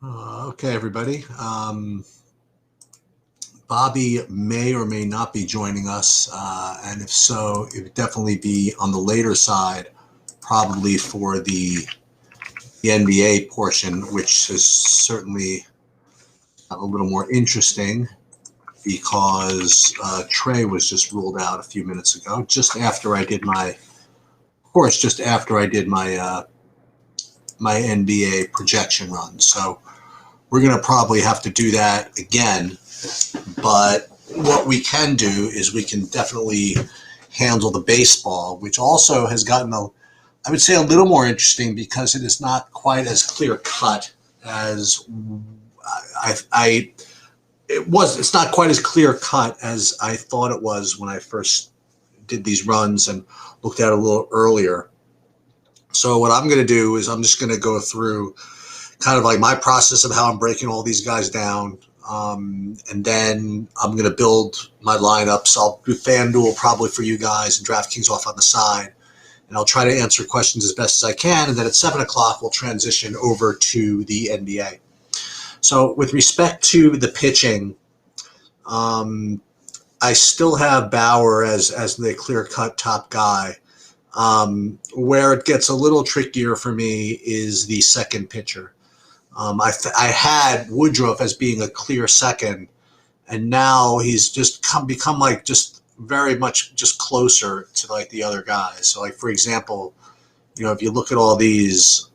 Okay, everybody. Bobby may or may not be joining us, and if so, it would definitely be on the later side, probably for the NBA portion, which is certainly a little more interesting because Trey was just ruled out a few minutes ago, just after I did my, of course, just after I did my NBA projection run. So we're going to probably have to do that again. But what we can do is we can definitely handle the baseball, which also has gotten I would say, a little more interesting because it is not quite as clear cut as I it was. It's not quite as clear cut as I thought it was when I first did these runs and looked at it a little earlier. So what I'm going to do is I'm just going to go through kind of like my process of how I'm breaking all these guys down. And then I'm going to build my lineups. I'll do FanDuel probably for you guys and DraftKings off on the side. And I'll try to answer questions as best as I can. And then at 7 o'clock, we'll transition over to the NBA. So with respect to the pitching, I still have Bauer as the clear-cut top guy. Where it gets a little trickier for me is the second pitcher. I had Woodruff as being a clear second, and now he's just become like just very much just closer to like the other guys. So like for example, if you look at all these,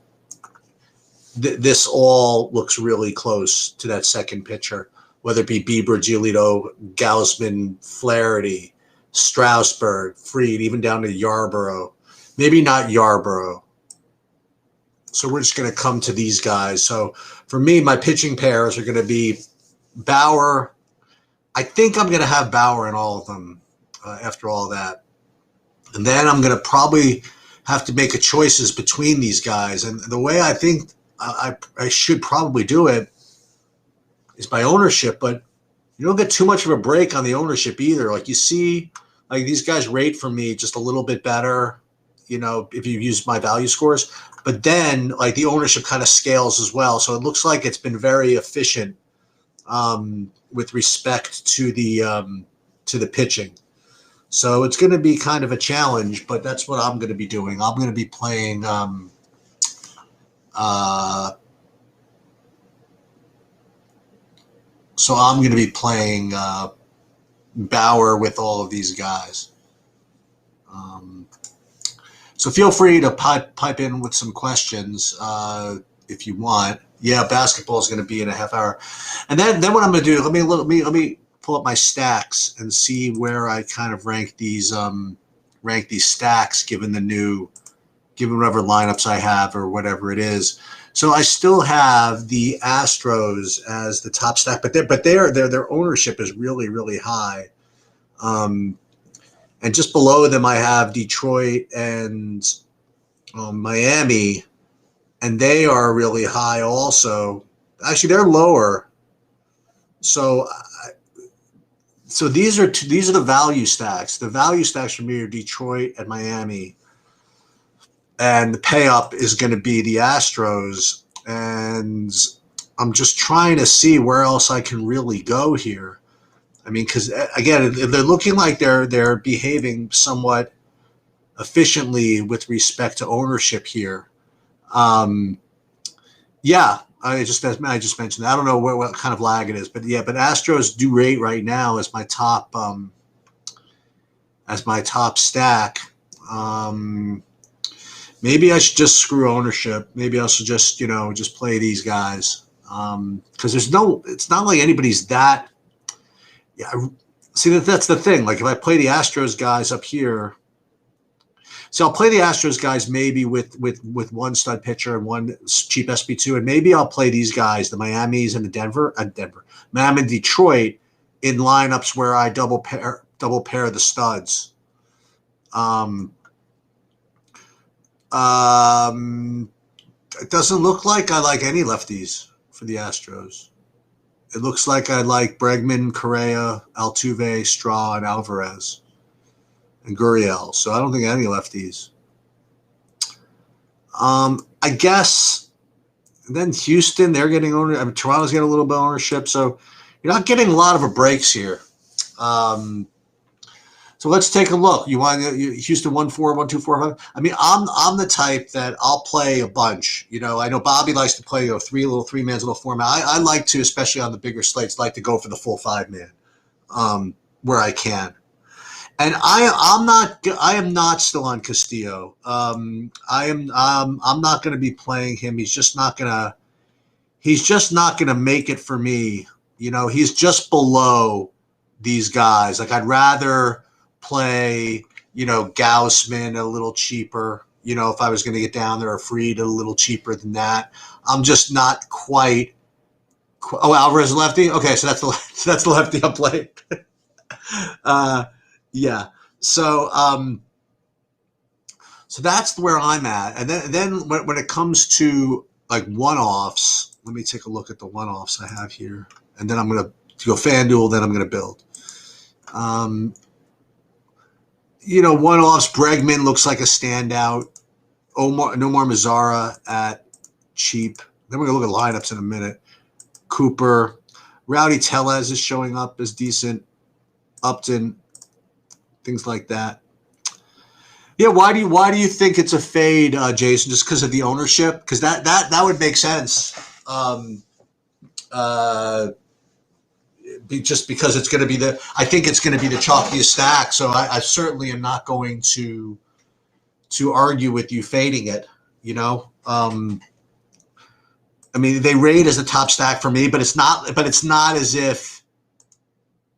this all looks really close to that second pitcher, whether it be Bieber, Giolito, Gausman, Flaherty, Strasburg, Fried, even down to Yarborough. Maybe not Yarborough. So we're just going to come to these guys. So for me, my pitching pairs are going to be Bauer. I think I'm going to have Bauer in all of them after all that. And then I'm going to probably have to make a choices between these guys. And the way I think I should probably do it is by ownership, but you don't get too much of a break on the ownership either. Like you see, like these guys rate for me just a little bit better, if you use my value scores. But then like the ownership kind of scales as well. So it looks like it's been very efficient with respect to the pitching. So it's going to be kind of a challenge, but that's what I'm going to be doing. I'm going to be playing so I'm going to be playing Bauer with all of these guys. So feel free to pipe in with some questions if you want. Yeah, basketball is going to be in a half hour, and then what I'm going to do? Let me pull up my stacks and see where I kind of rank these stacks given whatever lineups I have or whatever it is. So I still have the Astros as the top stack, but their ownership is really really high. And just below them, I have Detroit and Miami, and they are really high also. Actually, they're lower. So, these are the value stacks. The value stacks for me are Detroit and Miami, and the pay up is going to be the Astros. And I'm just trying to see where else I can really go here. I mean, because again, they're looking like they're behaving somewhat efficiently with respect to ownership here. Yeah, I just mentioned that. I don't know what kind of lag it is, but yeah, but Astros do rate right now as my top stack. Maybe I should just screw ownership. Maybe I should just just play these guys because it's not like anybody's that. Yeah, see that's the thing. Like if I play the Astros guys up here, so I'll play the Astros guys maybe with one stud pitcher and one cheap SP2, and maybe I'll play these guys, the Miamis and the Miami and Detroit, in lineups where I double pair the studs. It doesn't look like I like any lefties for the Astros. It looks like I like Bregman, Correa, Altuve, Straw, and Alvarez, and Gurriel. So I don't think any lefties. I guess And then Houston, they're getting ownership. I mean, Toronto's getting a little bit of ownership, so you're not getting a lot of breaks here. So let's take a look. You want Houston 1-4, 1-2-4. I mean, I'm the type that I'll play a bunch. You know, I know Bobby likes to play three man's little format. I like to, especially on the bigger slates, like to go for the full 5-man where I can. And I am not still on Castillo. I'm not going to be playing him. He's just not going to make it for me. You know, he's just below these guys. Like, I'd rather play, you know, Gaussman a little cheaper. You know, if I was going to get down there, or Fried a little cheaper than that. I'm just not quite. Oh, Alvarez lefty. Okay, so that's the lefty I'm playing. Yeah. So that's where I'm at. And then when it comes to like one-offs, let me take a look at the one-offs I have here. And then I'm going to go FanDuel, then I'm going to build. You know, one-offs, Bregman looks like a standout. Nomar Mazara at cheap. Then we're going to look at lineups in a minute. Cooper. Rowdy Tellez is showing up as decent. Upton. Things like that. Yeah, why do you think it's a fade, Jason? Just because of the ownership? Because that would make sense. Just because it's going to be I think it's going to be the chalkiest stack. So I certainly am not going to argue with you fading it. You know, I mean, they rate as a top stack for me, but it's not as if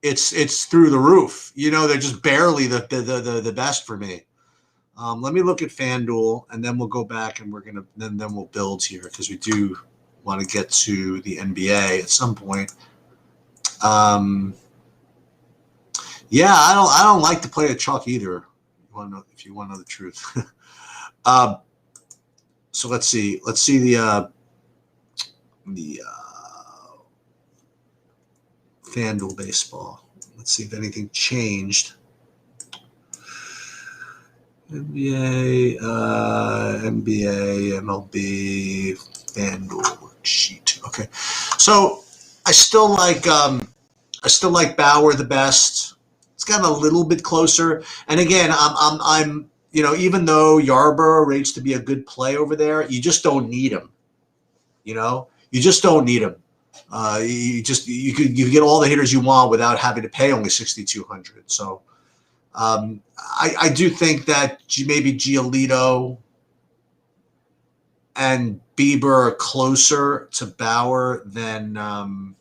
it's through the roof. You know, they're just barely the best for me. Let me look at FanDuel, and then we'll go back and then we'll build here, because we do want to get to the NBA at some point. Yeah, I don't like to play a chalk either. If you want to know the truth. So let's see the FanDuel baseball. Let's see if anything changed. NBA, MLB, FanDuel worksheet. Okay, so I still like Bauer the best. It's gotten a little bit closer, and again, I'm you know, even though Yarborough rates to be a good play over there, you just don't need him. You know, you just don't need him. You get all the hitters you want without having to pay only $6,200. So I do think that maybe Giolito and Bieber are closer to Bauer than I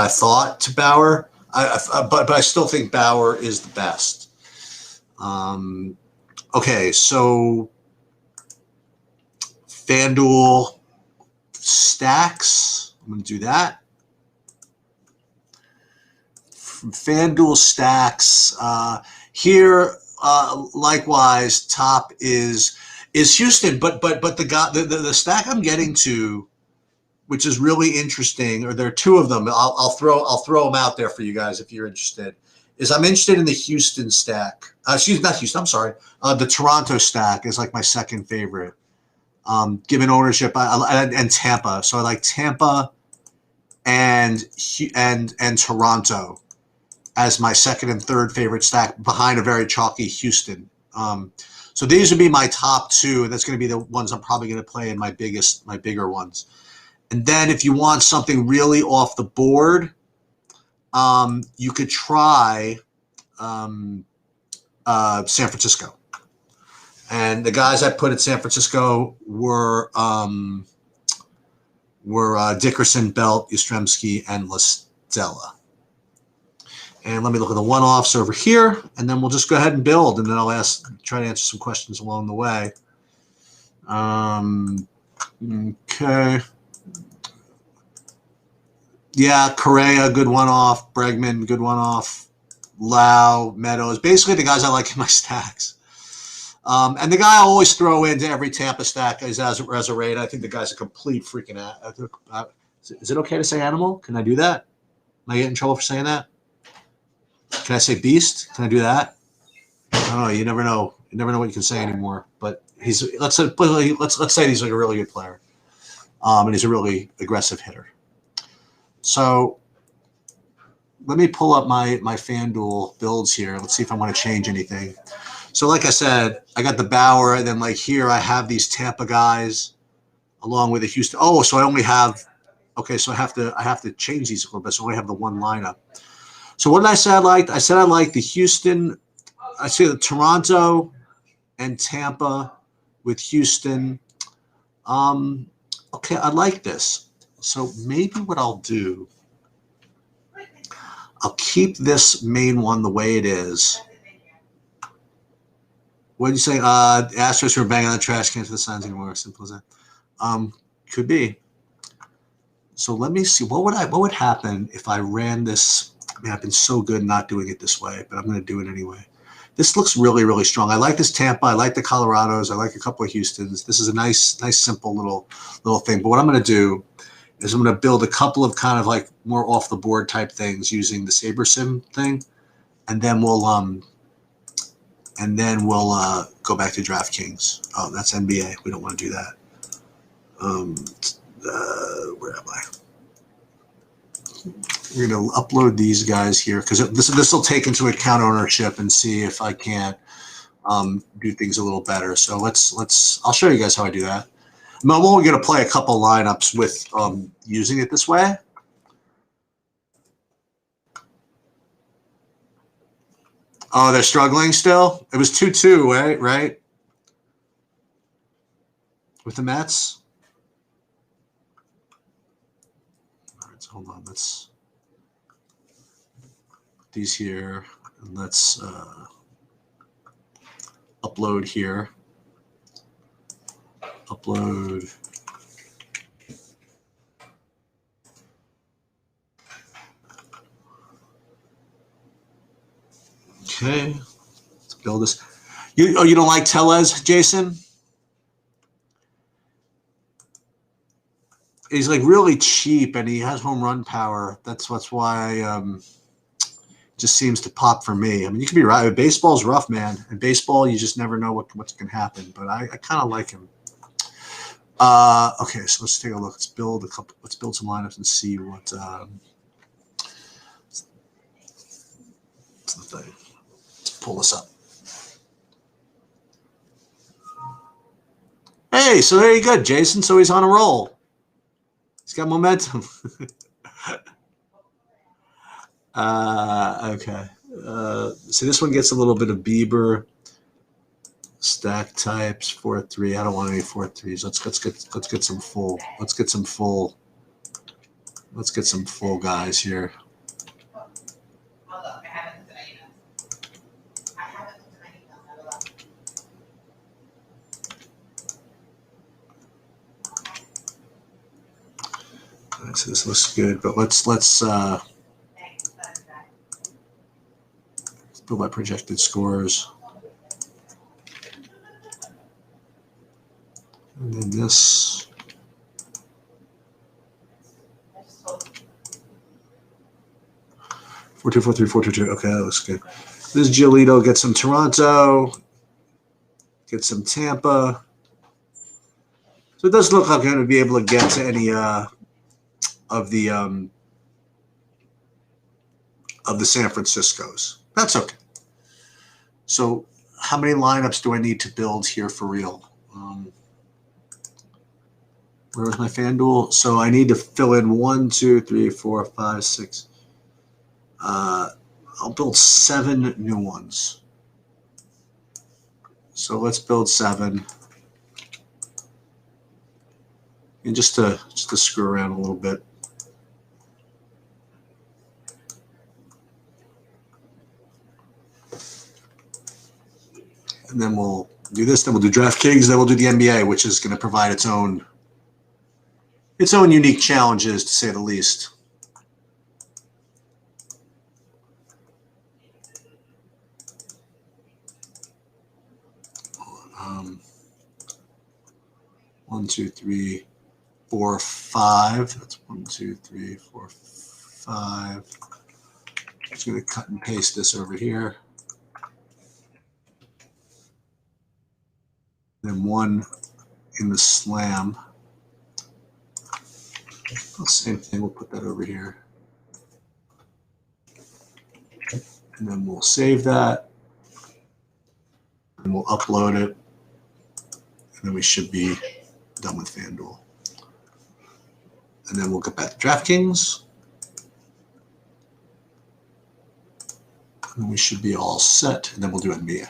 thought to Bauer. But I still think Bauer is the best. Okay, so FanDuel stacks. I'm going to do that. From FanDuel stacks here. Likewise, top is Houston, but the stack I'm getting to, which is really interesting, or there are two of them. I'll throw them out there for you guys if you're interested. I'm interested in the Houston stack. Not Houston. I'm sorry. The Toronto stack is like my second favorite. Given ownership, and Tampa. So I like Tampa and Toronto as my second and third favorite stack, behind a very chalky Houston. So these would be my top two, and that's going to be the ones I'm probably going to play in my bigger ones. And then if you want something really off the board, you could try San Francisco. And the guys I put at San Francisco were Dickerson, Belt, Yastrzemski, and LaStella. And let me look at the one-offs over here, and then we'll just go ahead and build, and then I'll try to answer some questions along the way. Okay. Yeah, Correa, good one-off. Bregman, good one-off. Lau, Meadows, basically the guys I like in my stacks. And the guy I always throw into every Tampa stack is Arozarena. I think the guy's a complete freaking is it okay to say animal? Can I do that? Am I getting in trouble for saying that? Can I say beast? Can I do that? I don't know. You never know. You never know what you can say anymore. But let's say he's like a really good player, and he's a really aggressive hitter. So let me pull up my FanDuel builds here. Let's see if I want to change anything. So like I said, I got the Bauer, and then like here I have these Tampa guys along with the Houston. Oh, so I only have. Okay, so I have to change these a little bit. So I only have the one lineup. So what did I say I liked? I said I liked the Houston. I say the Toronto and Tampa with Houston. Okay, I like this. So maybe what I'll do, I'll keep this main one the way it is. What did you say? Astros were banging on the trash cans for the signs anymore. Simple as that. Could be. So let me see. What would happen if I ran this? I mean, I've been so good not doing it this way, but I'm going to do it anyway. This looks really, really strong. I like this Tampa. I like the Colorados. I like a couple of Houstons. This is a nice, simple little thing. But what I'm going to do is I'm going to build a couple of kind of like more off the board type things using the SaberSim thing, and then we'll go back to DraftKings. Oh, that's NBA. We don't want to do that. Where am I? We're going to upload these guys here because this will take into account ownership and see if I can't do things a little better. So I'll show you guys how I do that. I'm only going to play a couple lineups with using it this way. Oh, they're struggling still? It was 2-2, right? With the Mets? All right, so hold on. Let's put these here, and let's upload here. Upload. Okay, let's build this. You don't like Tellez, Jason? He's like really cheap, and he has home run power. That's why just seems to pop for me. I mean, you could be right. Baseball's rough, man. In baseball, you just never know what's going to happen. But I kind of like him. Okay, so let's take a look. Let's build some lineups and see what. What's the thing? Let's pull this up. Hey, so there you go, Jason. So he's on a roll. He's got momentum. Okay. So this one gets a little bit of Bieber. Stack types 4-3. I don't want any 4-3s. Let's get some full. Let's get some full guys here. All right, so this looks good, but let's build my projected scores. And then this. Four two 4-2. Okay, that looks good. This is Giolito. Get some Toronto. Get some Tampa. So it does look like I'm going to be able to get to any of the San Franciscos. That's okay. So how many lineups do I need to build here for real? Where was my FanDuel? So I need to fill in 1, 2, 3, 4, 5, 6. I'll build 7 new ones. So let's build 7. And just to screw around a little bit. And then we'll do this. Then we'll do DraftKings. Then we'll do the NBA, which is going to provide its own unique challenges, to say the least. One, 2, 3, 4, 5. That's 1, 2, 3, 4, 5. I'm just going to cut and paste this over here. then one in the slam. Same thing, we'll put that over here. And then we'll save that. And we'll upload it. And then we should be done with FanDuel. And then we'll get back to DraftKings. And we should be all set. And then we'll do it Mia.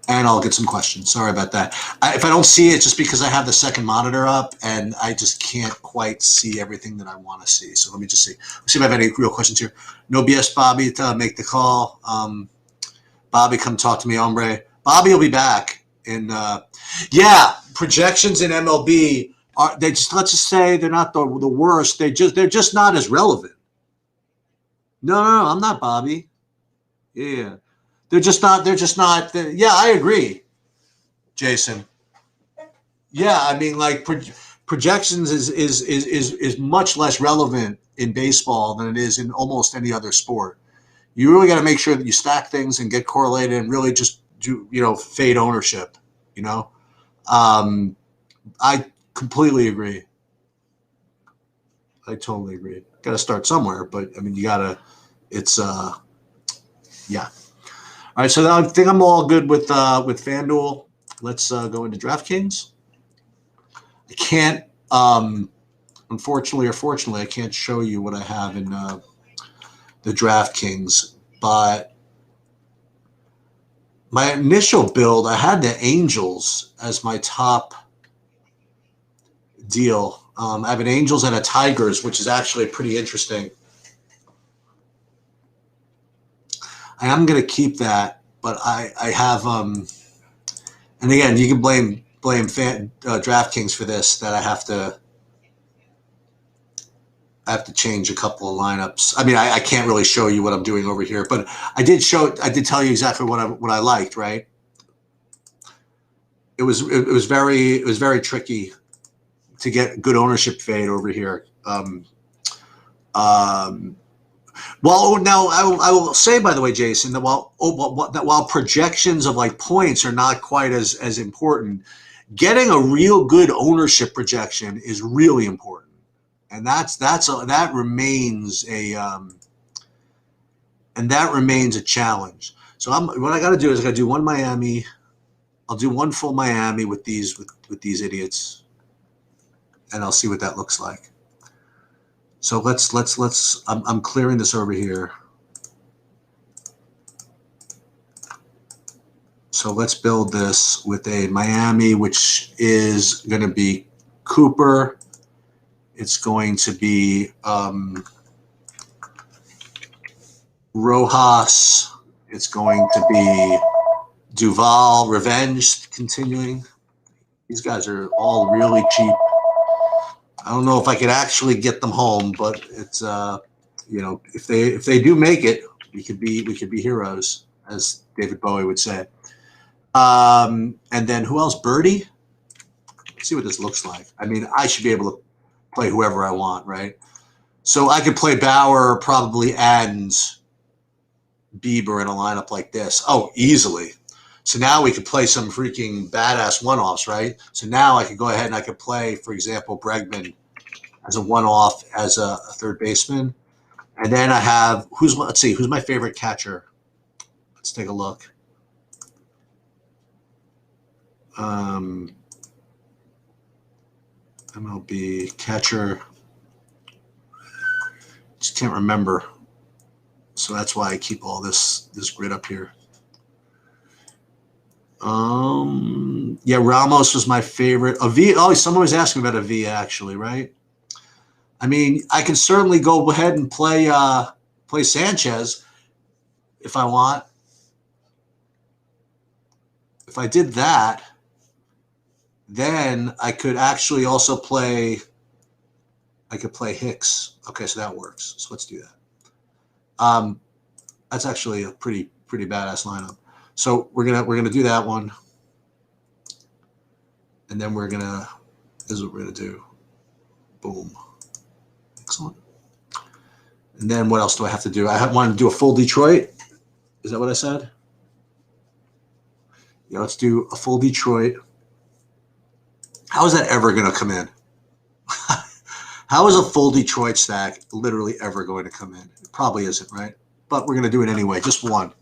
And I'll get some questions. Sorry about that. If I don't see it, just because I have the second monitor up and I just can't quite see everything that I want to see. So let me just see. Let's see if I have any real questions here. No BS, Bobby, to make the call. Bobby, come talk to me, hombre. Bobby will be back. Yeah, projections in MLB are let's just say they're not the worst. They're just not as relevant. No, I'm not Bobby. Yeah. They're just not. Yeah, I agree, Jason. Yeah, I mean, like projections is much less relevant in baseball than it is in almost any other sport. You really got to make sure that you stack things and get correlated and really just do, fade ownership. I completely agree. I totally agree. Got to start somewhere, but I mean, you got to. It's yeah. All right, so I think I'm all good with FanDuel. Let's go into DraftKings. I can't, unfortunately or fortunately, I can't show you what I have in the DraftKings. But my initial build, I had the Angels as my top deal. I have an Angels and a Tigers, which is actually pretty interesting. I am going to keep that, but I have and again, you can blame DraftKings for this, that I have to change a couple of lineups. I mean, I can't really show you what I'm doing over here, but I did tell you exactly what I liked, right? It was very tricky to get good ownership fade over here. Well, now I will say, by the way, Jason, that while projections of like points are not quite as important, getting a real good ownership projection is really important, and that remains a challenge. So what I got to do is I got to do one Miami. I'll do one full Miami with these idiots, and I'll see what that looks like. So let's I'm clearing this over here. So let's build this with a Miami, which is going to be Cooper. It's going to be Rojas. It's going to be Duval, Revenge continuing. These guys are all really cheap. I don't know if I could actually get them home, but it's if they do make it, we could be heroes, as David Bowie would say. And then who else? Birdie. Let's see what this looks like. I mean, I should be able to play whoever I want, right? So I could play Bauer probably and Bieber in a lineup like this. Oh, easily. So now we could play some freaking badass one-offs, right? So now I could go ahead and I could play, for example, Bregman as a one-off as a third baseman. And then I have, who's my favorite catcher? Let's take a look. MLB catcher. Just can't remember. So that's why I keep all this grid up here. Yeah, Ramos was my favorite. Someone was asking about a V actually, right? I mean, I can certainly go ahead and play Sanchez if I want. If I did that, then I could actually also play. I could play Hicks. Okay, so that works. So let's do that. That's actually a pretty badass lineup. So we're gonna do that one, and then this is what we're gonna do. Boom. Excellent. And then what else do I have to do? I want to do a full Detroit. Is that what I said? Yeah, let's do a full Detroit. How is that ever going to come in? How is a full Detroit stack literally ever going to come in? It probably isn't, right? But we're going to do it anyway, just one.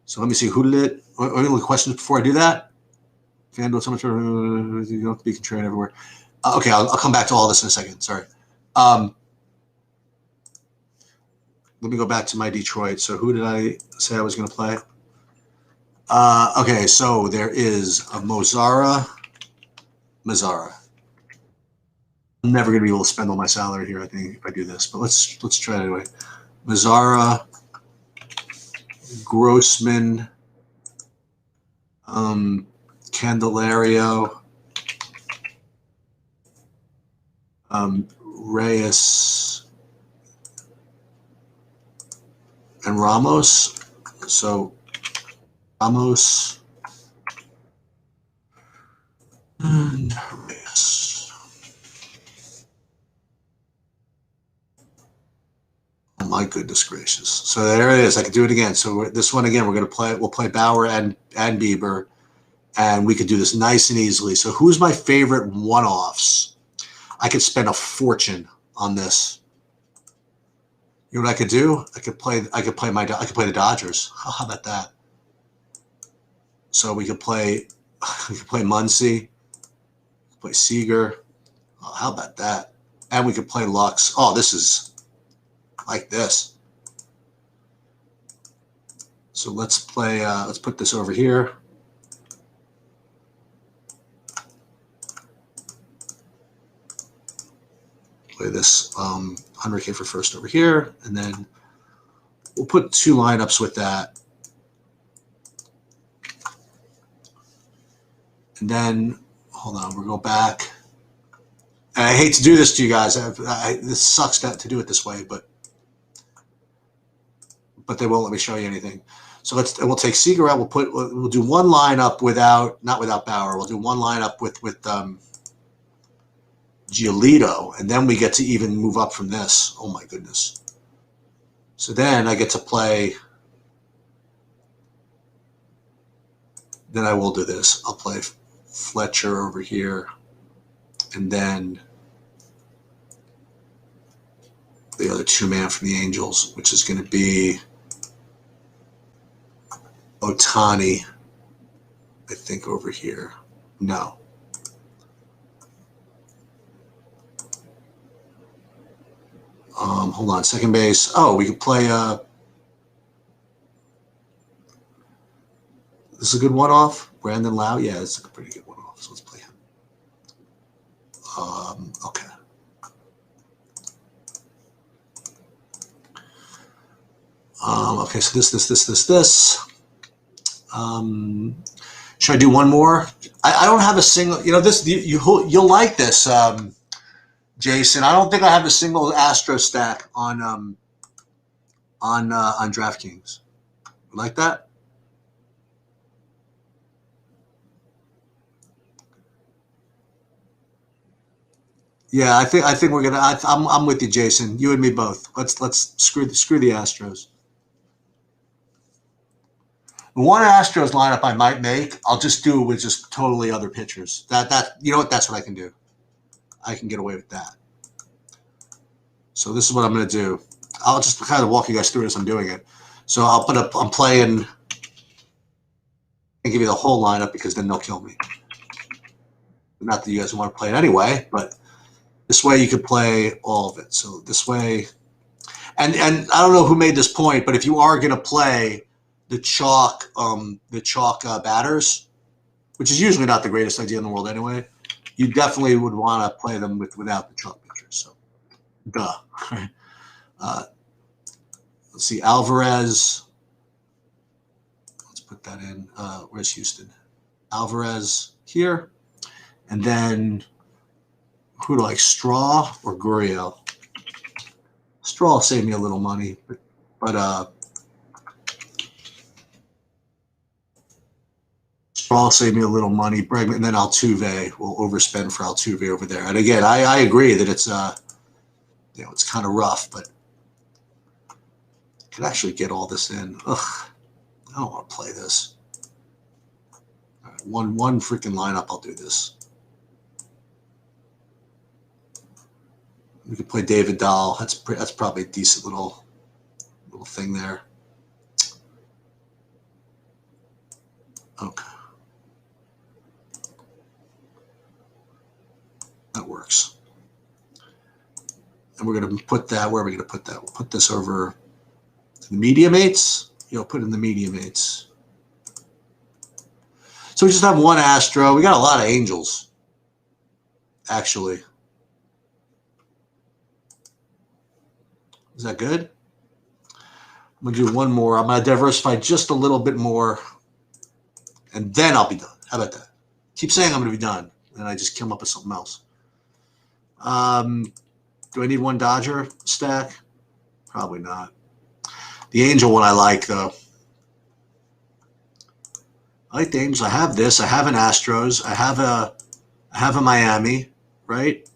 So let me see, who did it? Any questions before I do that? FanDuel, so much, you don't have to be contrarian everywhere. Okay, I'll come back to all this in a second. Sorry. Let me go back to my Detroit. So who did I say I was going to play? Okay, so there is a Mazzara. I'm never going to be able to spend all my salary here, I think, if I do this. But let's try it anyway. Mazzara, Grossman, Candelario, Reyes, and Ramos. So Ramos and Reyes. Oh my goodness gracious! So there it is. I can do it again. So this one again, we'll play Bauer and Bieber, and we could do this nice and easily. So who's my favorite one-offs? I could spend a fortune on this. You know what I could do? I could play the Dodgers. How about that? So we could play Muncy, play Seager. Oh, how about that? And we could play Lux. Oh, this is like this. So let's play. Let's put this over here. Play this 100K for first over here, and then we'll put two lineups with that. And then, hold on, we'll go back. And I hate to do this to you guys. This sucks to do it this way, but they won't let me show you anything. So we'll take Seager out. We'll do one lineup not without Bauer. We'll do one lineup with Giolito, and then we get to even move up from this. Oh my goodness! So then I get to play. Then I will do this. I'll play Fletcher over here, and then the other two-man from the Angels, which is going to be Ohtani, I think, over here. No. Hold on, second base. Oh, we could play. This is a good one-off. Brandon Lau. Yeah, it's a pretty good one-off. So let's play him. Okay. Okay, so this. Should I do one more? I don't have a single. You know this. You'll like this, Jason. I don't think I have a single Astro stack on DraftKings. You like that? Yeah, I think we're gonna. I'm with you, Jason. You and me both. Let's screw the Astros. One Astros lineup I might make, I'll just do with just totally other pitchers. You know what? That's what I can do. I can get away with that. So this is what I'm going to do. I'll just kind of walk you guys through it as I'm doing it. So I'm playing and give you the whole lineup because then they'll kill me. Not that you guys want to play it anyway, but this way you could play all of it. So this way, and I don't know who made this point, but if you are going to play the chalk batters, which is usually not the greatest idea in the world anyway, you definitely would want to play them without the chalk pitchers. So, duh. Let's see, Alvarez. Let's put that in. Where's Houston? Alvarez here, and then who do I like? Straw or Gurriel? Straw will save me a little money, but Straw save me a little money. Bregman, and then Altuve will overspend for Altuve over there. And again, I agree that it's it's kind of rough, but I could actually get all this in. Ugh, I don't want to play this. All right, one freaking lineup. I'll do this. We could play David Dahl. That's probably a decent little thing there. Okay. That works. And we're going to put that, where are we going to put that? We'll put this over the media mates. Put in the media mates. So we just have one Astro. We got a lot of Angels, actually. Is that good? I'm going to do one more. I'm going to diversify just a little bit more, and then I'll be done. How about that? Keep saying I'm going to be done, and I just come up with something else. Do I need one Dodger stack? Probably not. The Angel one I like, though. I like the Angels. I have this. I have an Astros. I have a Miami, right?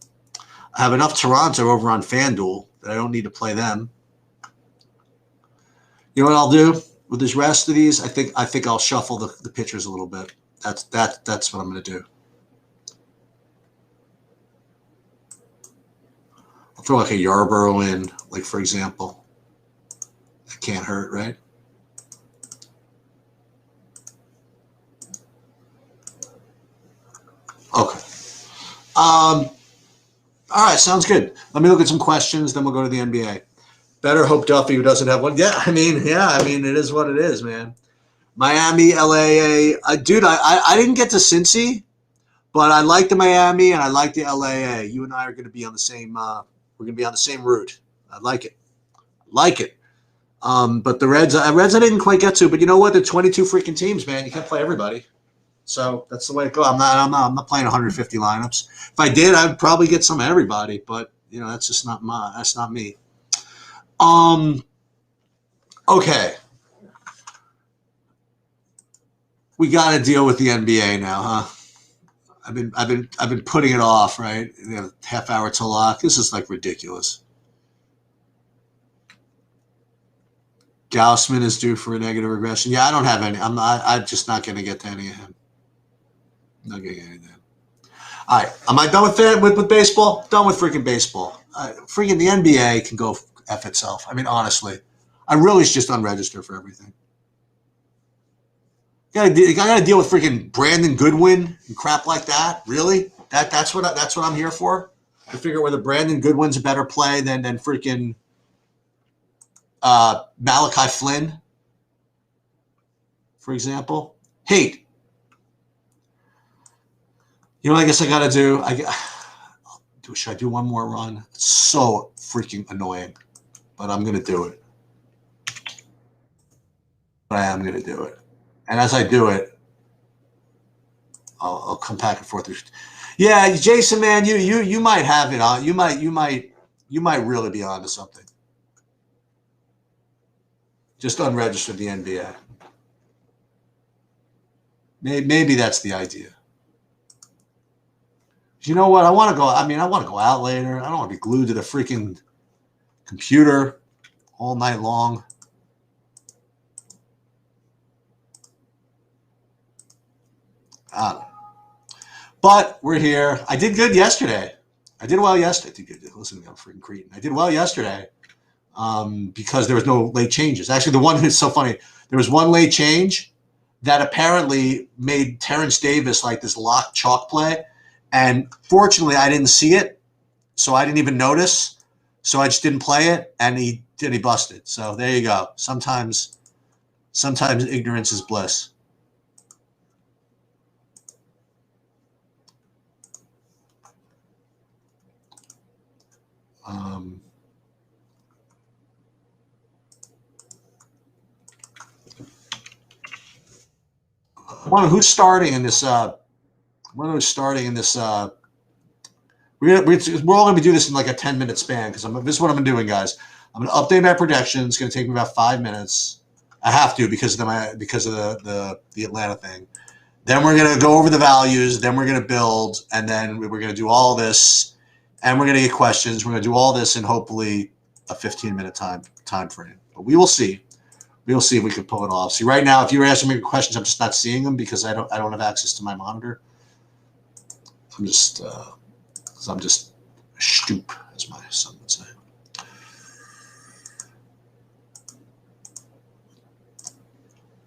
I have enough Toronto over on FanDuel that I don't need to play them. You know what I'll do with this rest of these? I think I'll shuffle the pitchers a little bit. That's what I'm going to do. I'll throw like a Yarborough in, like for example. That can't hurt, right? Okay. All right, sounds good. Let me look at some questions, then we'll go to the NBA. Better hope Duffy, who doesn't have one. Yeah, I mean, it is what it is, man. Miami, LAA. Dude, I didn't get to Cincy, but I like the Miami and I like the LAA. You and I are going to be on the same. We're going to be on the same route. I like it. But the Reds I didn't quite get to. But you know what? They're 22 freaking teams, man. You can't play everybody. So that's the way it goes. I'm not playing 150 lineups. If I did, I'd probably get some of everybody. But that's just not that's not me. Okay. We got to deal with the NBA now, huh? I've been putting it off, right? Half hour till lock. This is like ridiculous. Gaussman is due for a negative regression. Yeah, I don't have any. I'm just not going to get to any of him. Not going to get any of them. All right. Am I done with baseball? Done with freaking baseball. Freaking the NBA can go F itself. I mean, honestly, I really should just unregister for everything. You got to deal with freaking Brandon Goodwin and crap like that. Really? That's what I'm here for. To figure out whether Brandon Goodwin's a better play than freaking Malachi Flynn, for example. Hate. You know what I guess I got to do? Should I do one more run? It's so freaking annoying, but I'm going to do it. But I am going to do it. And as I do it, I'll come back and forth. Yeah, Jason, man, you might have it on. You might really be onto something. Just unregister the NBA. Maybe that's the idea. You know what? I want to go out later. I don't want to be glued to the freaking computer all night long. I don't know. But we're here. I did good yesterday. I did well yesterday. Listen to me, I'm freaking cretin. I did well yesterday because there was no late changes. Actually, the one that's so funny, there was one late change that apparently made Terrence Davis like this locked chalk play. And fortunately, I didn't see it, so I didn't even notice. So I just didn't play it, and he busted. So there you go. Sometimes ignorance is bliss. Who's starting in this? We're all going to do this in like a 10-minute span because this is what I'm doing, guys. I'm going to update my projections. It's going to take me about 5 minutes. I have to because of the Atlanta thing. Then we're going to go over the values. Then we're going to build, and then we're going to do all this, and we're going to get questions. We're going to do all this in hopefully a 15-minute time frame. But we will see. We'll see if we can pull it off. See, right now, if you're asking me questions, I'm just not seeing them because I don't have access to my monitor. I'm just stoop, as my son would say.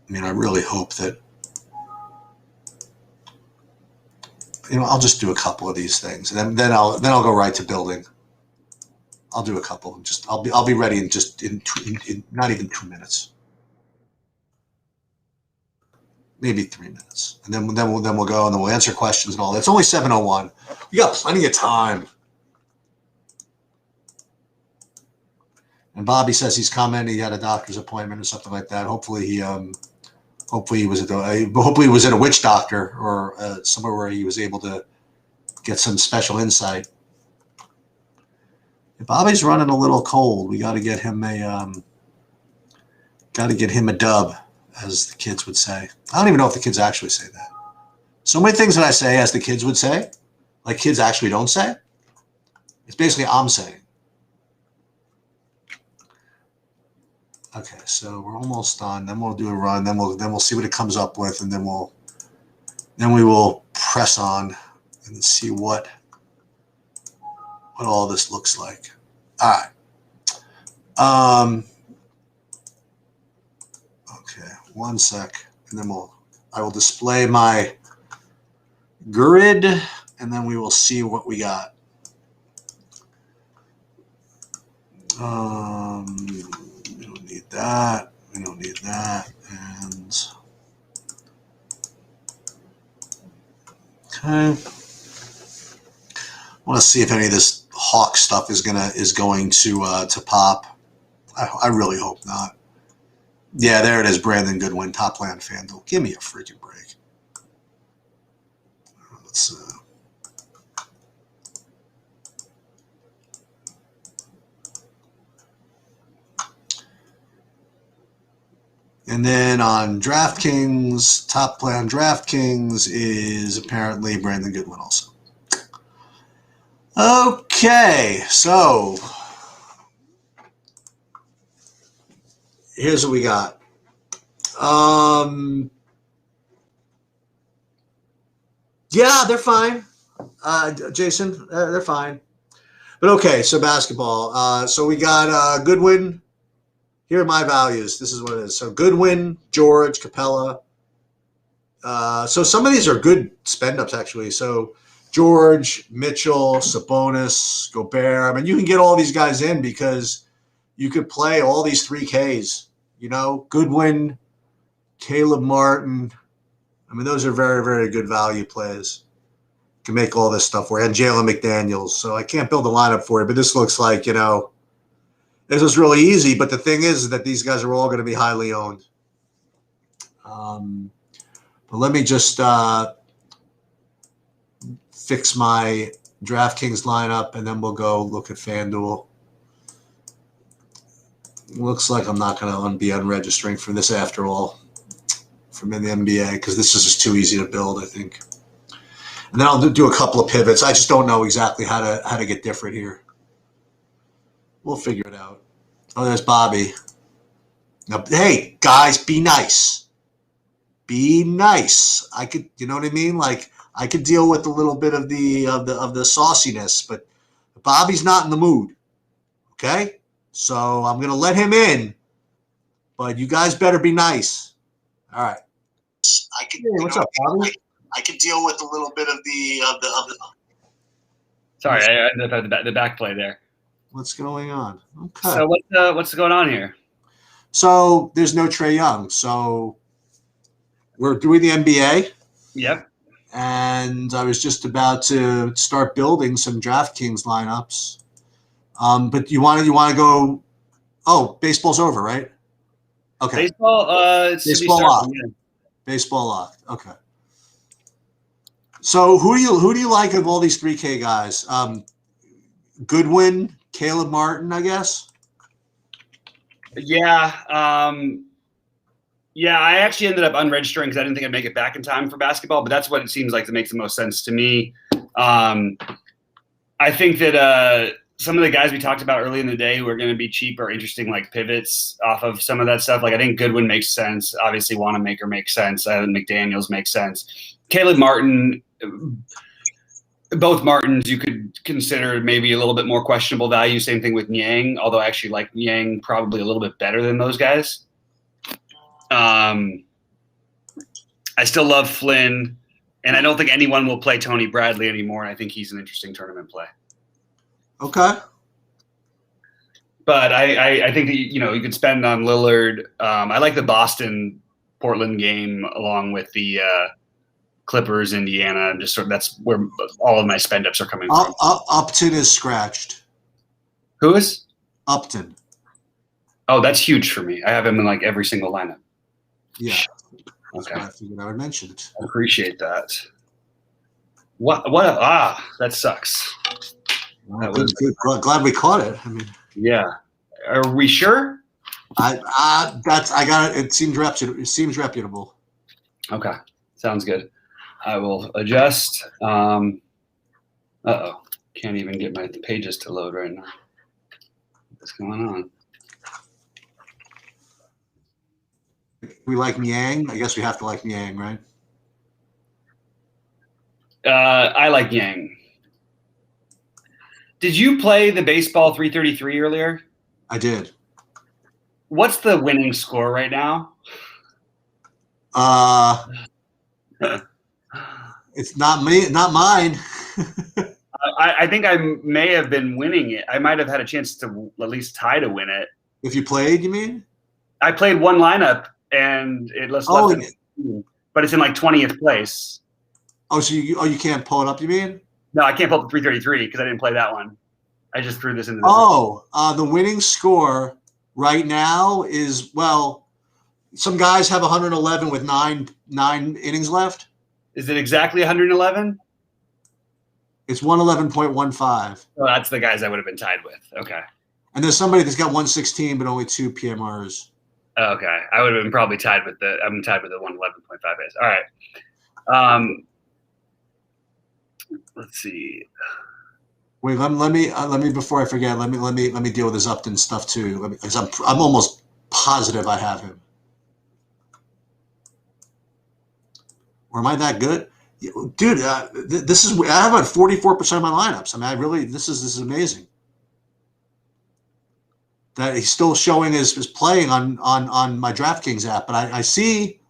I mean, I really hope that, I'll just do a couple of these things, and then I'll go right to building. I'll do a couple. I'll be ready in not even 2 minutes, maybe 3 minutes, and then we'll go and then we'll answer questions and all that. It's only 7:01. We got plenty of time. And Bobby says he's commenting he had a doctor's appointment or something like that. Hopefully he was at a witch doctor or somewhere where he was able to get some special insight. If Bobby's running a little cold, we got to get him a dub, as the kids would say. I don't even know if the kids actually say that. So many things that I say, as the kids would say, like kids actually don't say. It's basically I'm saying. Okay, so we're almost done. Then we'll do a run. Then we'll see what it comes up with, and then we will press on and see what all this looks like. All right. Okay, 1 sec, and then I will display my grid, and then we will see what we got. We don't need that. We don't need that. And okay. I want to see if any of this Hawk stuff is going to pop. I really hope not. Yeah, there it is. Brandon Goodwin, Top Land FanDuel. Give me a freaking break. Let's. And then on DraftKings, Top Plan DraftKings is apparently Brandon Goodwin also. Okay, so here's what we got. Yeah, they're fine. Jason, they're fine. But okay, so basketball. So we got Goodwin. Here are my values. This is what it is. So Goodwin, George, Capella. So some of these are good spend-ups, actually. So George, Mitchell, Sabonis, Gobert. I mean, you can get all these guys in because you could play all these 3Ks. Goodwin, Caleb Martin. I mean, those are very, very good value plays. You can make all this stuff work. And Jalen McDaniels. So I can't build a lineup for you, but this looks like, this was really easy, but the thing is that these guys are all going to be highly owned. But let me just fix my DraftKings lineup, and then we'll go look at FanDuel. Looks like I'm not going to be unregistering for this after all from in the NBA because this is just too easy to build, I think. And then I'll do a couple of pivots. I just don't know exactly how to get different here. We'll figure it out. Oh, there's Bobby. Now, hey, guys, be nice. Be nice. I could, you know what I mean? Like, I could deal with a little bit of the sauciness, but Bobby's not in the mood. Okay? So I'm gonna let him in, but you guys better be nice. All right. What's up, Bobby? I could deal with a little bit of the. Sorry, I ended up the back play there. What's going on? Okay. So what's going on here? So there's no Trae Young. So we're doing the NBA. Yep. And I was just about to start building some DraftKings lineups. But you want to go? Oh, baseball's over, right? Okay. Baseball locked. Yeah. Baseball locked. Okay. So who do you like of all these 3K guys? Goodwin, Caleb Martin, I guess. Yeah. Yeah, I actually ended up unregistering because I didn't think I'd make it back in time for basketball, but that's what it seems like that makes the most sense to me. I think that some of the guys we talked about early in the day who are going to be cheap or interesting, like pivots off of some of that stuff. Like I think Goodwin makes sense. Obviously, Wanamaker makes sense. I think McDaniels makes sense. Caleb Martin, both Martins you could consider maybe a little bit more questionable value. Same thing with Niang, although I actually like Niang probably a little bit better than those guys. I still love Flynn, and I don't think anyone will play Tony Bradley anymore. And I think he's an interesting tournament play. Okay. But I think that, you could spend on Lillard. I like the Boston Portland game along with the Clippers, Indiana. That's where all of my spend ups are coming from. Upton is scratched. Who is? Upton. Oh, that's huge for me. I have him in like every single lineup. Yeah. That's Okay. why I figured I would mention it. I appreciate that. That sucks. Glad we caught it. I mean, Yeah. Are we sure? I got it. It seems reputable. Okay. Sounds good. I will adjust. Uh-oh. Can't even get my pages to load right now. What's going on? We like Niang. I guess we have to like Niang, right? I like Yang. Did you play the baseball 333 earlier? I did. What's the winning score right now? It's not me, not mine. I think I may have been winning it. I might have had a chance to at least tie to win it. If you played, you mean? I played one lineup and it left but it's in like 20th place. Oh, so you can't pull it up, you mean? No, I can't pull up the 333 because I didn't play that one. I just threw this into the winning score right now is, well, some guys have 111 with nine innings left. Is it exactly 111? It's 111.15. Oh, that's the guys I would have been tied with. Okay. And there's somebody that's got 116 but only 2 PMRs. Okay. I would have been probably tied with the 111.5 is. All right. Let's see. Wait, let me before I forget. Let me deal with this Upton stuff too, because I'm almost positive I have him. Or am I that good, dude? This is I have about 44% of my lineups. I mean, this is amazing. That he's still showing his playing on my DraftKings app, but I see.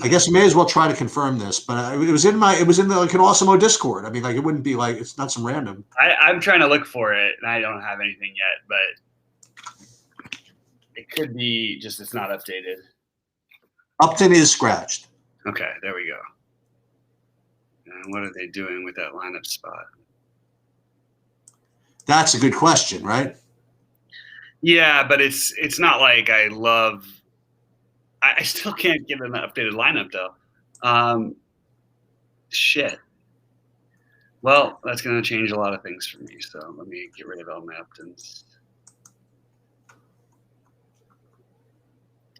I guess you may as well try to confirm this, but it was in the like an Awesemo Discord. I mean, like it wouldn't be like it's not some random. I'm trying to look for it, and I don't have anything yet, but it could be just it's not updated. Upton is scratched. Okay, there we go. And what are they doing with that lineup spot? That's a good question, right? Yeah, but it's not like I love. I still can't get an updated lineup though. Shit. Well, that's going to change a lot of things for me. So let me get rid of all my Uptons.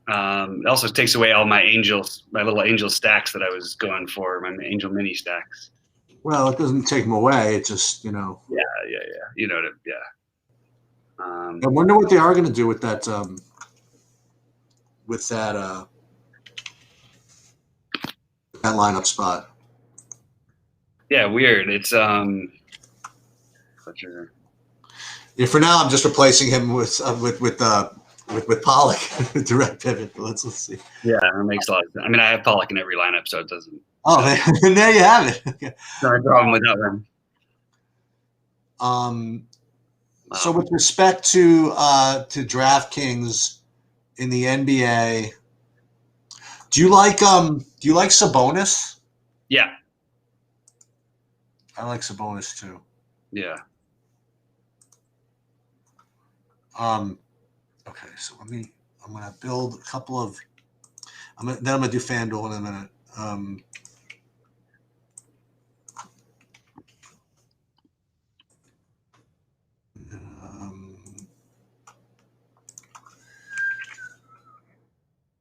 It also takes away all my little angel stacks that I was going for, my angel mini stacks. Well, it doesn't take them away. It just, Yeah. You know what? Yeah. I wonder what they are going to do with that. With that lineup spot. Yeah, weird. It's Yeah, for now, I'm just replacing him with Pollock direct pivot. Let's see. Yeah, it makes a lot of sense. I mean, I have Pollock in every lineup, so it doesn't. Oh, there you have it. Okay. No problem with that one. So with respect to DraftKings in the NBA, do you like Sabonis? Yeah. I like Sabonis too. Yeah. Okay, so I'm gonna build a couple of. Then I'm gonna do FanDuel in a minute.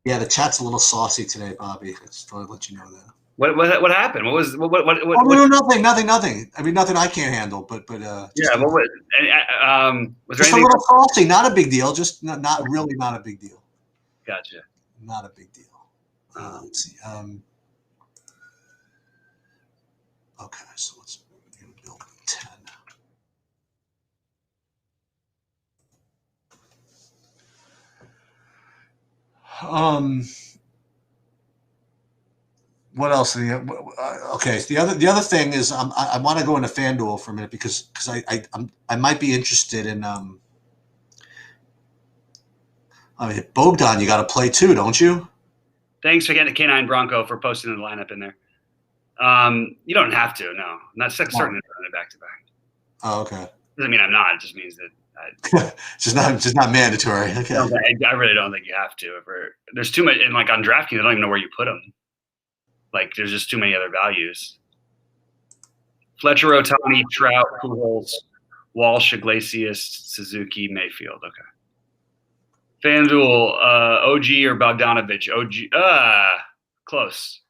Yeah, the chat's a little saucy today, Bobby. I just thought I'd let you know that. What happened? What was what? No, nothing. I mean, nothing I can't handle, but yeah. What was? Was there just anything? A little saucy, not a big deal. Just not really not a big deal. Gotcha. Not a big deal. Let's see. Okay, so let's build 10. What else? Okay, so the other thing is I want to go into FanDuel for a minute because I might be interested in I mean Bogdan you got to play too, don't you? Thanks for getting the Canine Bronco for posting the lineup in there. You don't have to, no. Not certainly not back to back. Oh, okay. Doesn't mean I'm not. It just means that it's just not mandatory. Okay. I really don't think you have to. There's too much, and like on DraftKings, I don't even know where you put them. Like there's just too many other values. Fletcher, Ohtani, Trout, Pujols, Walsh, Iglesias, Suzuki, Mayfield. Okay. FanDuel, OG or Bogdanovich? OG. Close.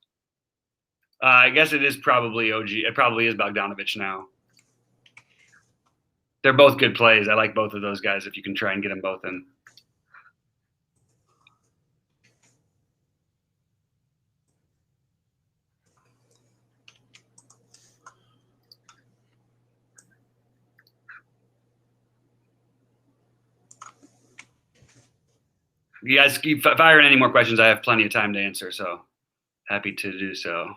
I guess it is probably OG. It probably is Bogdanovich now. They're both good plays. I like both of those guys if you can try and get them both in. You guys keep firing any more questions. I have plenty of time to answer, so happy to do so.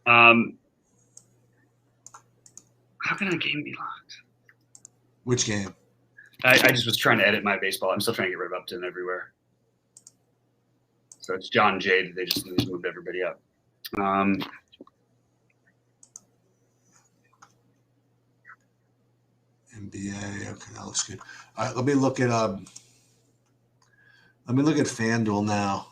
How can a game be locked? Which game? I just was trying to edit my baseball. I'm still trying to get rid of Upton everywhere. So it's John Jay. They just moved everybody up. NBA. Okay, that looks good. All right, let me look at FanDuel now.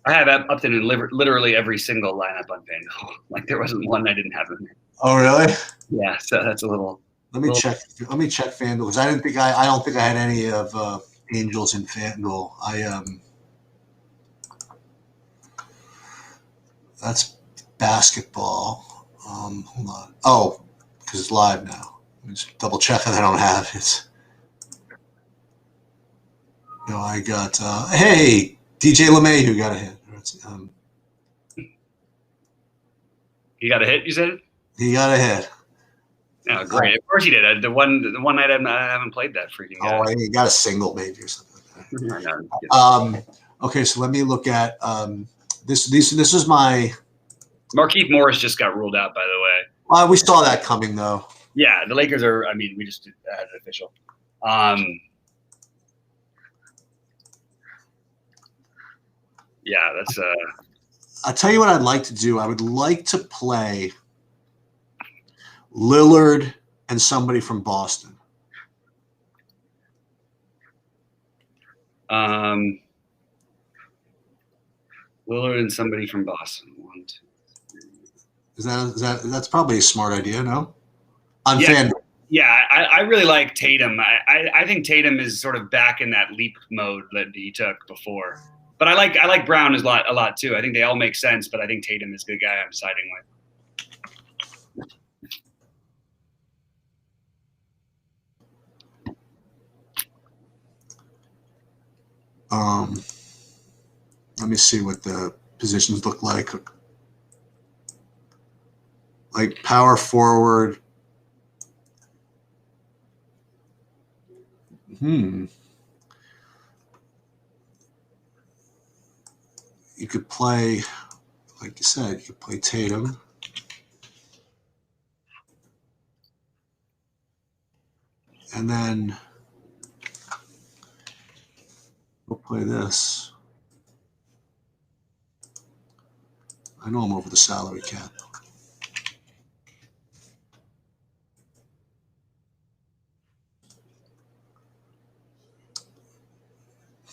I have Upton in literally every single lineup on FanDuel. Like there wasn't one I didn't have in there. Oh, really? Yeah, so that's a little. Let me check FanDuel because I don't think I had any of Angels in FanDuel. That's basketball. Hold on. Oh, because it's live now. Let me just double check that I don't have it. No, I got hey, DJ LeMahieu got a hit. He got a hit, you said? He got a hit. Oh, great. Of course he did. The one night I haven't played that freaking guy. Oh, he got a single maybe or something like that. Okay, so let me look at this is my Markieff Morris just got ruled out, by the way. We saw that coming though. Yeah, the Lakers are, I mean, we just had it official. Yeah, that's I'll tell you what I'd like to do. I would like to play Lillard and somebody from Boston. Lillard and somebody from Boston. 1, 2, 3. That's probably a smart idea, no? On yeah, FanDuel. Yeah, I really like Tatum. I think Tatum is sort of back in that leap mode that he took before. But I like Brown a lot too. I think they all make sense, but I think Tatum is the guy I'm siding with. Let me see what the positions look like. Like power forward. You could play, like you said, you could play Tatum. And then we'll play this. I know I'm over the salary cap.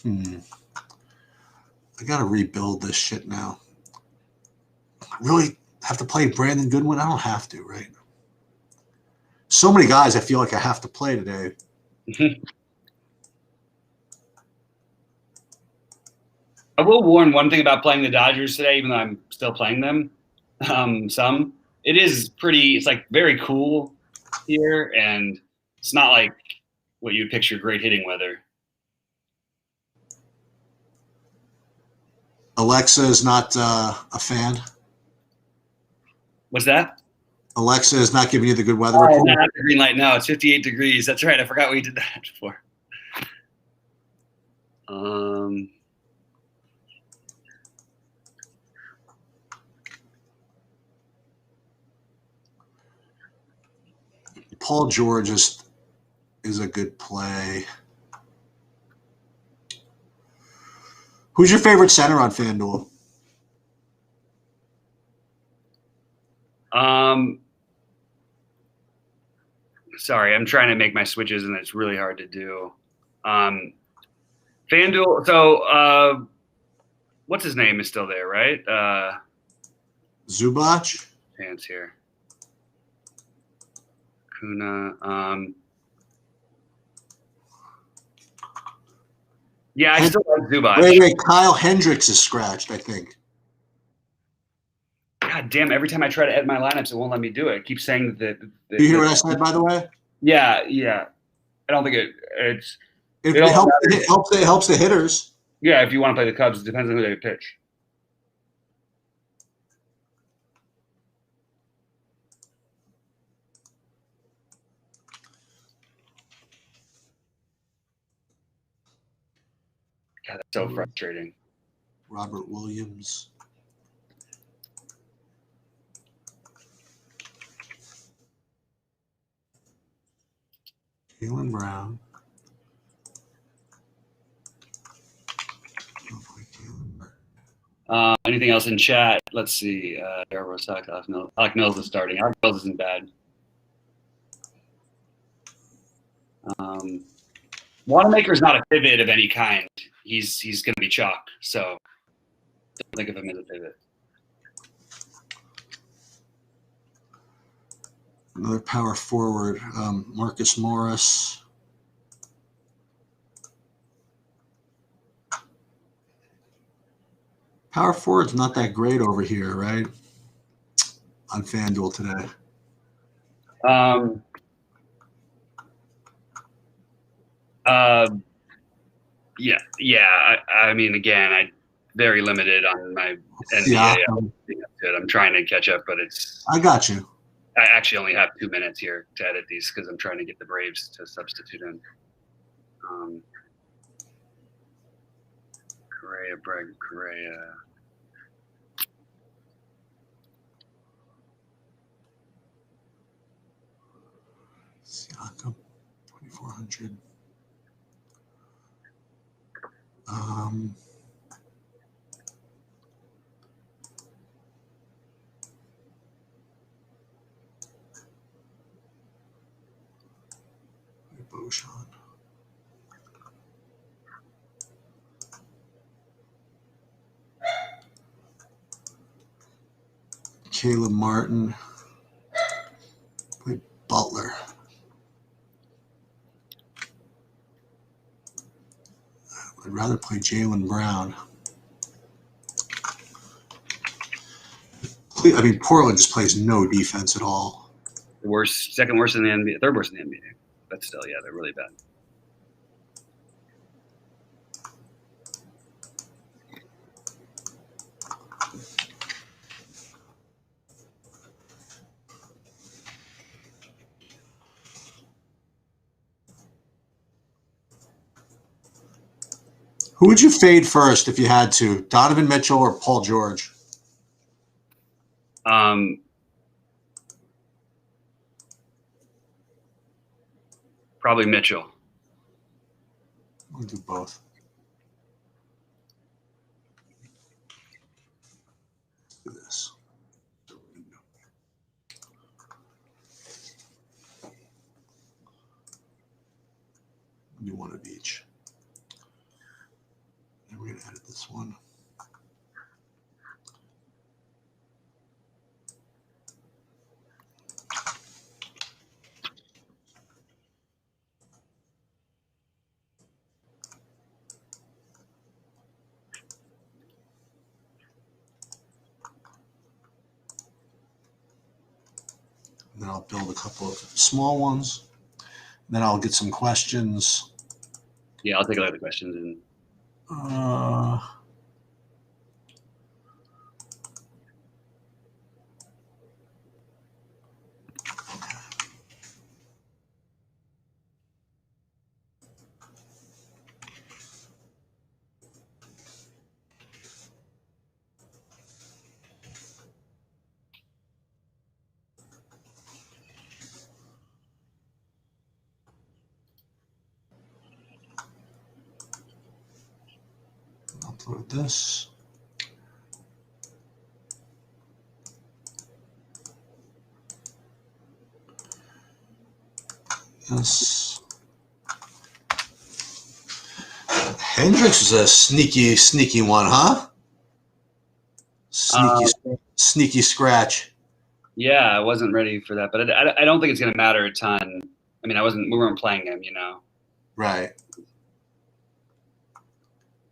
I got to rebuild this shit now. I really have to play Brandon Goodwin? I don't have to, right? So many guys I feel like I have to play today. I will warn one thing about playing the Dodgers today, even though I'm still playing them. some. It is pretty. It's like very cool here, and it's not like what you'd picture great hitting weather. Alexa is not a fan. What's that? Alexa is not giving you the good weather Oh, report. not the green light now. It's 58 degrees. That's right. I forgot we did that before. Paul George is a good play. Who's your favorite center on FanDuel? Sorry, I'm trying to make my switches, and it's really hard to do. FanDuel. So, what's his name is still there, right? Zubac? Hands here. Kuna. Yeah, I still like Zubac. Wait. Kyle Hendricks is scratched, I think. God damn! Every time I try to edit my lineups, it won't let me do it. It keeps saying that. Do you hear what I said, by the way? Yeah. I don't think it's. It helps the hitters. Yeah, if you want to play the Cubs, it depends on who they pitch. God, that's so frustrating. Robert Williams. Jaylen Brown. Anything else in chat? Let's see. Darryl Rosak, Alec Mills is starting. Alec Mills isn't bad. Wanamaker's not a pivot of any kind. He's going to be chalk. So don't think of him as a pivot. Another power forward, Marcus Morris. Power forward's not that great over here, right? On FanDuel today. Yeah. I mean, again, I very limited on my NBA. I'm trying to catch up, but I got you. I actually only have 2 minutes here to edit these because I'm trying to get the Braves to substitute in. Correa. Siakam, 2,400. Beauchamp. Caleb Martin. Play Butler. I'd rather play Jaylen Brown. I mean, Portland just plays no defense at all. Second worst in the NBA, third worst in the NBA. But still, yeah, they're really bad. Who would you fade first if you had to? Donovan Mitchell or Paul George? Probably Mitchell. I'll do both. Let's do this. Do one of each. And we're going to edit this one. And then I'll build a couple of small ones. Then I'll get some questions. Yeah, I'll take a look at the questions and. Upload this. This. Hendricks is a sneaky one, huh? Sneaky scratch. Yeah, I wasn't ready for that, but I don't think it's going to matter a ton. I mean, we weren't playing him, you know. Right.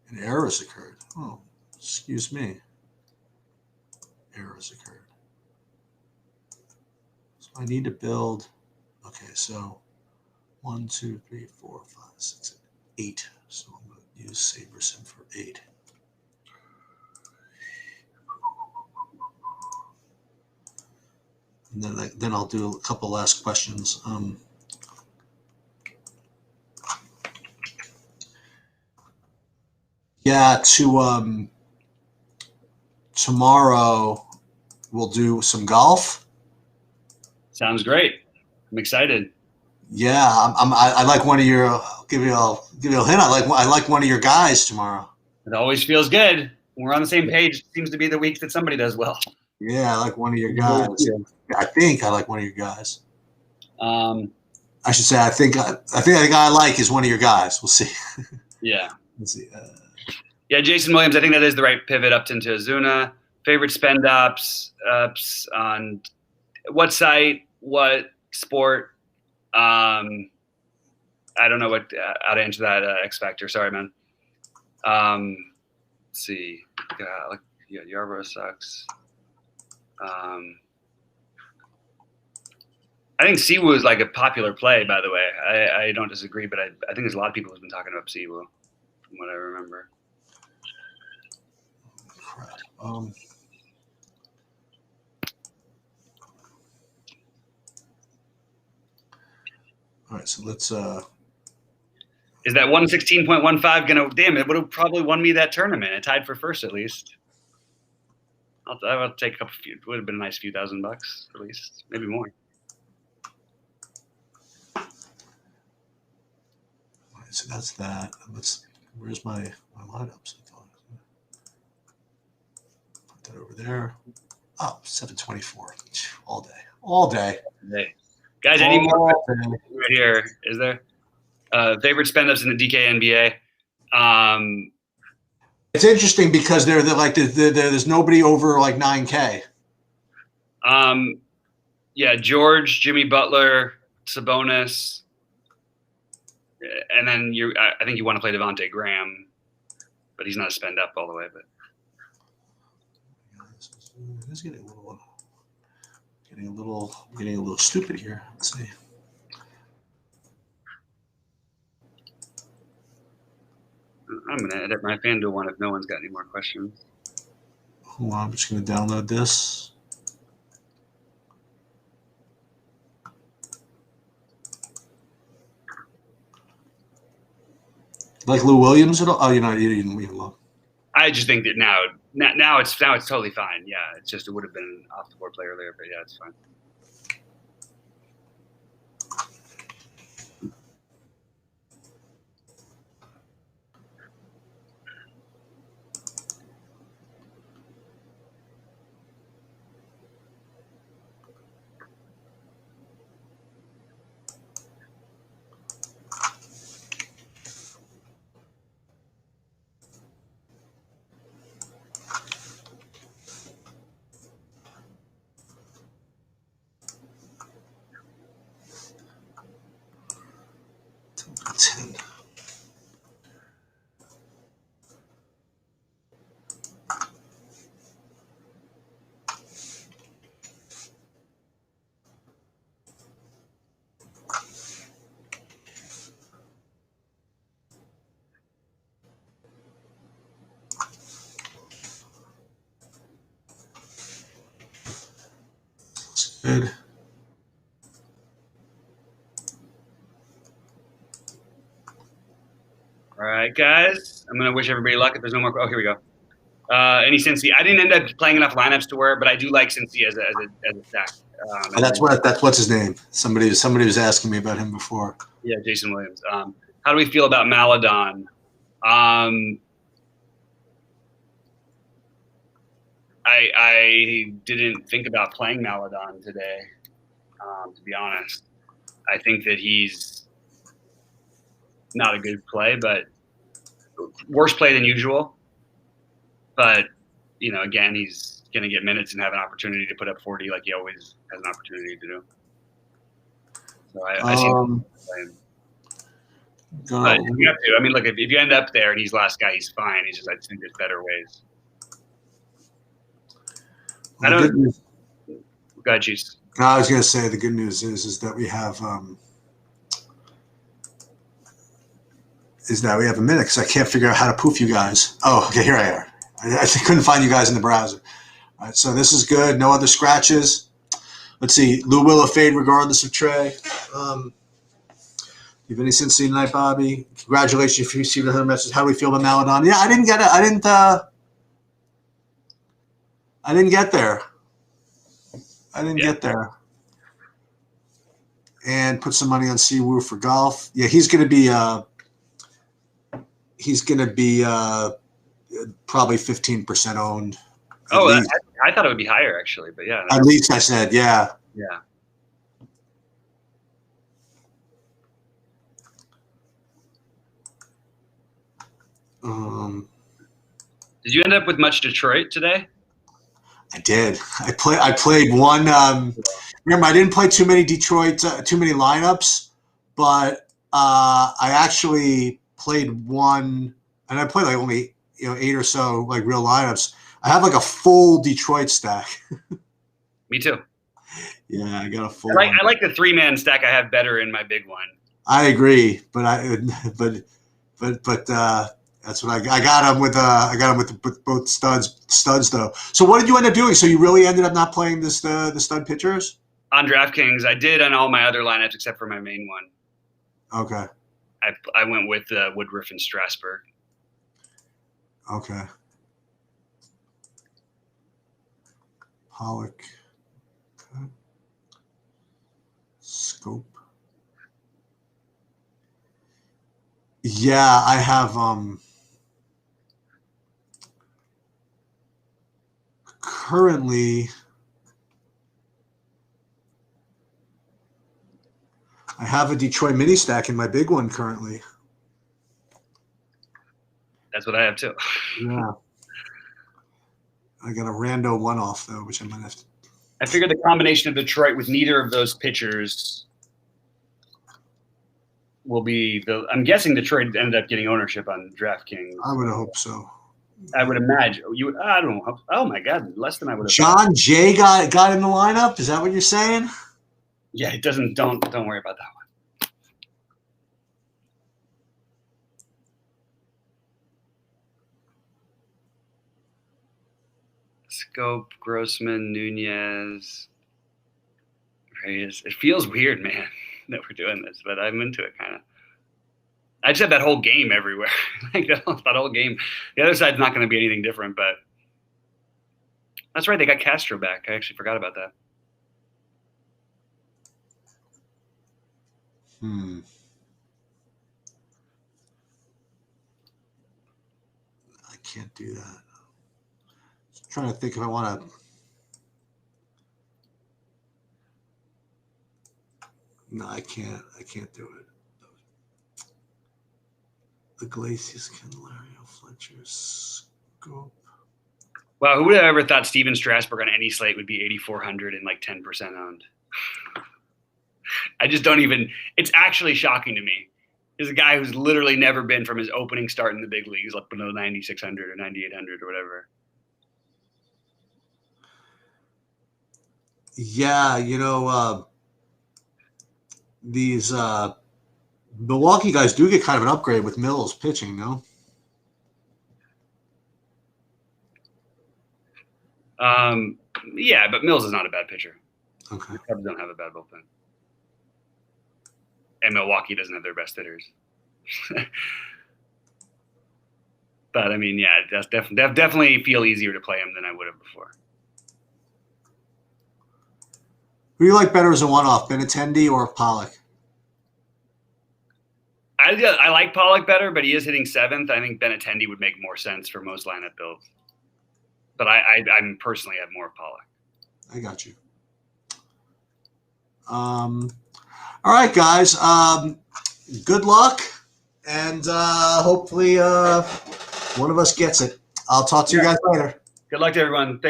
An error has occurred. Oh, excuse me. Error has occurred. So I need to build. Okay, so 1, 2, 3, 4, 5, 6, 8. So I'm going to use SaberSim for 8. And then I'll do a couple last questions. Yeah, tomorrow we'll do some golf. Sounds great. I'm excited. Yeah, I like one of your. I'll give you a hint. I like one of your guys tomorrow. It always feels good. We're on the same page. It seems to be the week that somebody does well. Yeah, I like one of your guys. I think I like one of your guys. I should say I think the guy I like is one of your guys. We'll see. Yeah. Let's see. Yeah, Jason Williams. I think that is the right pivot up into Azuna. Favorite spend ups on what site, what sport. I don't know how to answer that X Factor. Sorry, man. Let's see. Yarborough sucks. I think Siwoo is like a popular play, by the way. I don't disagree, but I think there's a lot of people who've been talking about Siwoo, from what I remember. Crap. All right, so let's. Is that 116.15 gonna? Damn, it would have probably won me that tournament. It tied for first at least. I'll take a couple. It would have been a nice few $1,000 at least, maybe more. All right, so that's that. Where's my lineups? Put that over there. Oh, 724. All day. Hey. Guys, any more right here? Is there favorite spend ups in the DK NBA? It's interesting because there's nobody over like 9K. Yeah, George, Jimmy Butler, Sabonis, and then I think you want to play Devontae Graham, but he's not a spend up all the way. But he's getting a little stupid here. Let's see. I'm gonna edit my FanDuel one if no one's got any more questions. Hold on, I'm just gonna download this. Like Lou Williams at all? Oh, you didn't even look. I just think that now it's totally fine. Yeah, it's just it would have been an off the board play earlier, but yeah, it's fine. Good. All right, guys. I'm gonna wish everybody luck. If there's no more, oh, here we go. Any Cincy? I didn't end up playing enough lineups to wear, but I do like Cincy as a stack. And that's what's his name. Somebody was asking me about him before. Yeah, Jason Williams. How do we feel about Maladon? I didn't think about playing Maladon today, to be honest. I think that he's not a good play, but worse play than usual. But, again, he's going to get minutes and have an opportunity to put up 40 like he always has an opportunity to do. So I see him playing. But you have to. I mean, look, if you end up there and he's last guy, he's fine. He's just, I think there's better ways. Go ahead, Chiefs. I was going to say the good news is that we have a minute because I can't figure out how to poof you guys. Oh, okay, here I are. I couldn't find you guys in the browser. All right, so this is good. No other scratches. Let's see. Lou will fade regardless of Trey. You have any since tonight, Bobby? Congratulations if you received another message. How do we feel about Maladon? Yeah, I didn't get it. I didn't get there. I didn't get there. And put some money on Siwoo for golf. Yeah, he's going to be probably 15% owned. Oh, I thought it would be higher actually, but yeah. At least I said, yeah. Yeah. Did you end up with much Detroit today? I did. I played one. Remember, I didn't play too many lineups, but I actually played one, and I played like only 8 or so like real lineups. I have like a full Detroit stack. Me too. Yeah, I got a full. I like the 3-man stack. I have better in my big one. I agree, but that's what I got him with. I got him with both studs though. So what did you end up doing? So you really ended up not playing the stud pitchers on DraftKings. I did on all my other lineups except for my main one. Okay. I went with Woodruff and Strasburg. Okay. Pollock. Okay. Scope. Yeah, I have currently I have a Detroit mini stack in my big one currently. That's what I have too. Yeah. I got a rando one-off though, which I might have to. I figured the combination of Detroit with neither of those pitchers will be I'm guessing Detroit ended up getting ownership on DraftKings. I would hope so. I would imagine I don't know. Oh my God, less than I would have. John Jay got in the lineup. Is that what you're saying? Yeah, it doesn't. Don't worry about that one. Scope, Grossman, Nunez, Reyes. It feels weird, man, that we're doing this, but I'm into it kind of. I just have that whole game everywhere. Like that whole game. The other side's not going to be anything different, but that's right. They got Castro back. I actually forgot about that. I can't do that. I'm trying to think if I want to. No, I can't. I can't do it. Iglesias, Candelario, Fletcher, Scope. Wow, who would have ever thought Steven Strasburg on any slate would be 8,400 and like 10% owned? I just don't even. It's actually shocking to me. There's a guy who's literally never been from his opening start in the big leagues up below 9,600 or 9,800 or whatever. Yeah, these Milwaukee guys do get kind of an upgrade with Mills pitching, no? Yeah, but Mills is not a bad pitcher. Okay. The Cubs don't have a bad bullpen. And Milwaukee doesn't have their best hitters. But, I mean, yeah, it does definitely feel easier to play him than I would have before. Who do you like better as a one-off, Benintendi or Pollock? I like Pollock better, but he is hitting 7th. I think Benintendi would make more sense for most lineup builds. But I'm personally have more of Pollock. I got you. All right, guys. Good luck, and hopefully one of us gets it. I'll talk to you guys later. Good luck to everyone. Thanks.